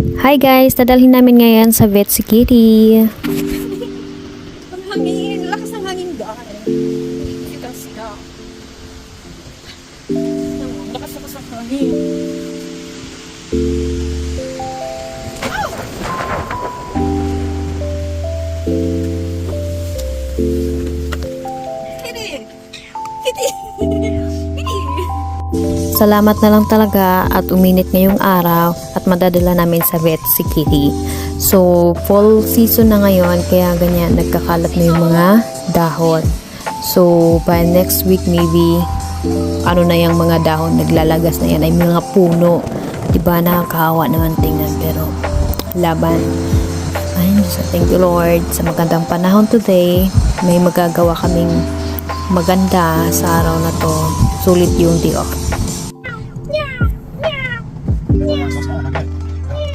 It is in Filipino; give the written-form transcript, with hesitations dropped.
Hi guys, dadalhin namin ngayon sa vet si Kitty. Ang hangin, lakas ng hangin dahil. Sitas na. Lakas ng hangin. Kitty! Kitty! Kitty! Salamat na lang talaga at uminit ngayong araw at madadala namin sa vet si Kitty. So, fall season na ngayon kaya ganyan nagkakalat na yung mga dahon. So, by next week maybe ano na yung mga dahon naglalagas na yan ay mga puno. Diba nakakahawa naman tingnan pero laban. Ayun, so thank you Lord sa magandang panahon today. May magagawa kaming maganda sa araw na to. Sulit yung day off.